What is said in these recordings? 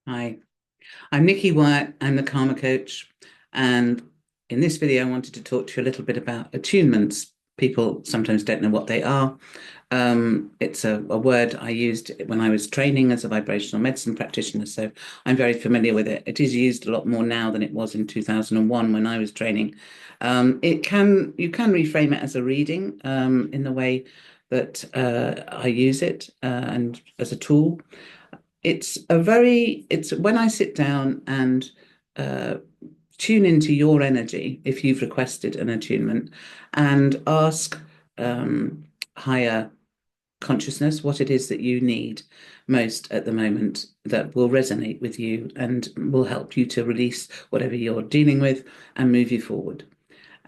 Hi, I'm Nikki White. I'm the Karma Coach. And in this video, I wanted to talk to you a little bit about attunements. People sometimes don't know what they are. It's a word I used when I was training as a vibrational medicine practitioner, so I'm very familiar with it. It is used a lot more now than it was in 2001 when I was training. You can reframe it as a reading in the way that I use it and as a tool. It's when I sit down and uh, tune into your energy, if you've requested an attunement, and ask um, higher consciousness what it is that you need most at the moment that will resonate with you and will help you to release whatever you're dealing with and move you forward.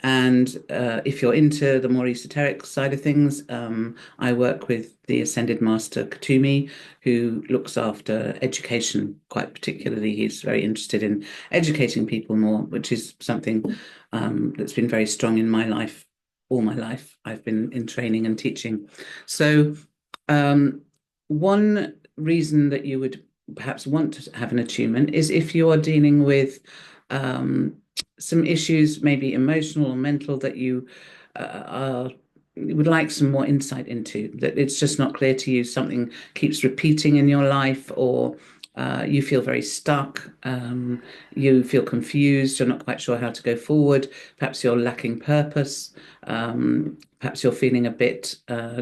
And if you're into the more esoteric side of things, I work with the Ascended Master Katumi, who looks after education quite particularly. He's very interested in educating people more, which is something that's been very strong in my life. All my life, I've been in training and teaching. So, um, one reason that you would perhaps want to have an attunement is if you are dealing with um, some issues, maybe emotional or mental, that you would like some more insight into, that it's just not clear to you, something keeps repeating in your life, or you feel very stuck, you feel confused, you're not quite sure how to go forward, perhaps you're lacking purpose, perhaps you're feeling a bit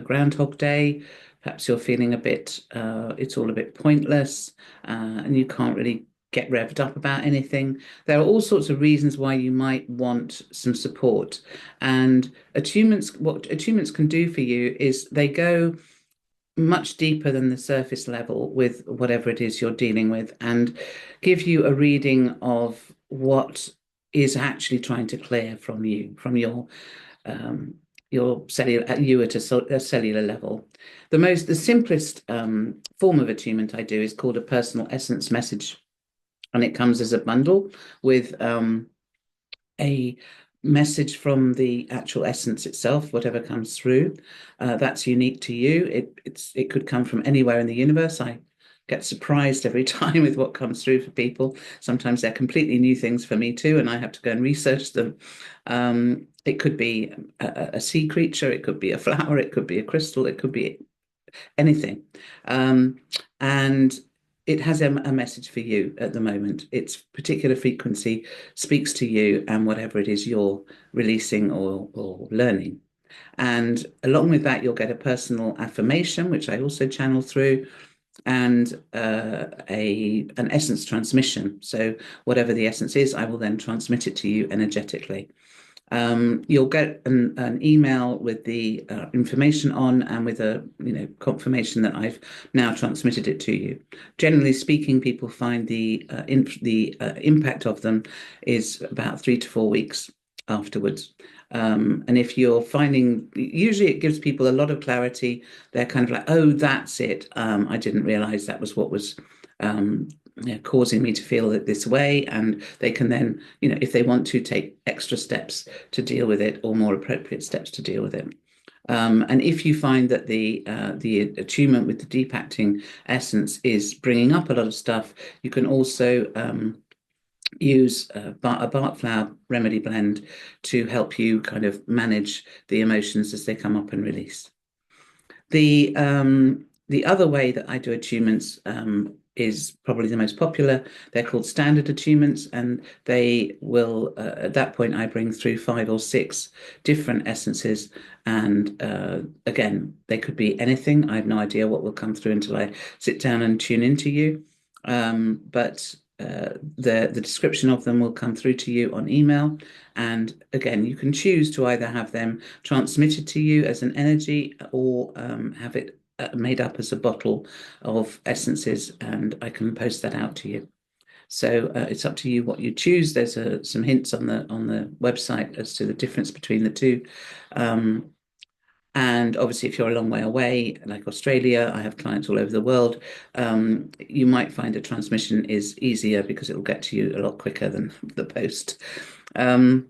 Groundhog Day, perhaps you're feeling a bit, it's all a bit pointless, and you can't really get revved up about anything. There are all sorts of reasons why you might want some support. And what attunements can do for you is they go much deeper than the surface level with whatever it is you're dealing with and give you a reading of what is actually trying to clear from you, from um, your cellular, you at a cellular level. The simplest form of attunement I do is called a personal essence message, and it comes as a bundle with a message from the actual essence itself, whatever comes through. That's unique to you. It could come from anywhere in the universe. I get surprised every time with what comes through for people. Sometimes they're completely new things for me too, and I have to go and research them. It could be a sea creature, it could be a flower, it could be a crystal, it could be anything. Um, and it has a message for you at the moment. Its particular frequency speaks to you and whatever it is you're releasing or learning. And along with that, you'll get a personal affirmation, which I also channel through, and a an essence transmission. So whatever the essence is, I will then transmit it to you energetically. You'll get an email with the information on and with a confirmation that I've now transmitted it to you. Generally speaking, people find the impact of them is about 3 to 4 weeks afterwards. And if you're finding, usually it gives people a lot of clarity. They're kind of like, oh, that's it. I didn't realize that was what was um, causing me to feel it this way. And they can then, if they want to, take extra steps to deal with it or more appropriate steps to deal with it. And if you find that the attunement with the deep acting essence is bringing up a lot of stuff, you can also use a Bach flower remedy blend to help you kind of manage the emotions as they come up and release. The other way that I do attunements is probably the most popular. They're called standard attunements, and they will, at that point, I bring through 5 or 6 different essences. And again, they could be anything. I have no idea what will come through until I sit down and tune into you. But the description of them will come through to you on email. And again, you can choose to either have them transmitted to you as an energy or have it made up as a bottle of essences, and I can post that out to you. So it's up to you what you choose. There's some hints on the website as to the difference between the two. Um, and obviously, if you're a long way away, like Australia, I have clients all over the world. You might find a transmission is easier because it will get to you a lot quicker than the post. Um,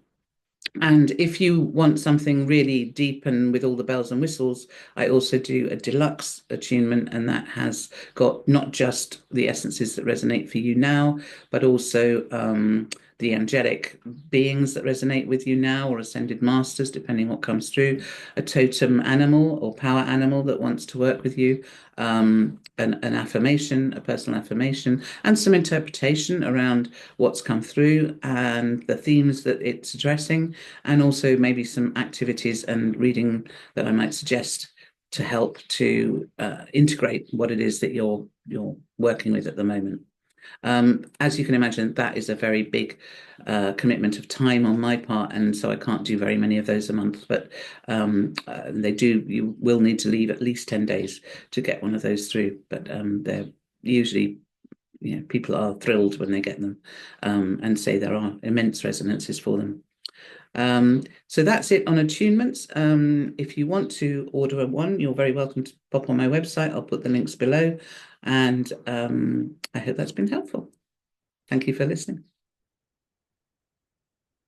And if you want something really deep and with all the bells and whistles, I also do a deluxe attunement, and that has got not just the essences that resonate for you now, but also the angelic beings that resonate with you now, or ascended masters, depending what comes through, a totem animal or power animal that wants to work with you, an affirmation, a personal affirmation, and some interpretation around what's come through and the themes that it's addressing, and also maybe some activities and reading that I might suggest to help to integrate what it is that you're working with at the moment. As you can imagine, that is a very big commitment of time on my part, and so I can't do very many of those a month. But you will need to leave at least 10 days to get one of those through. But they're usually, people are thrilled when they get them, and say there are immense resonances for them. So that's it on attunements. If you want to order one, you're very welcome to pop on my website. I'll put the links below. And I hope that's been helpful. Thank you for listening.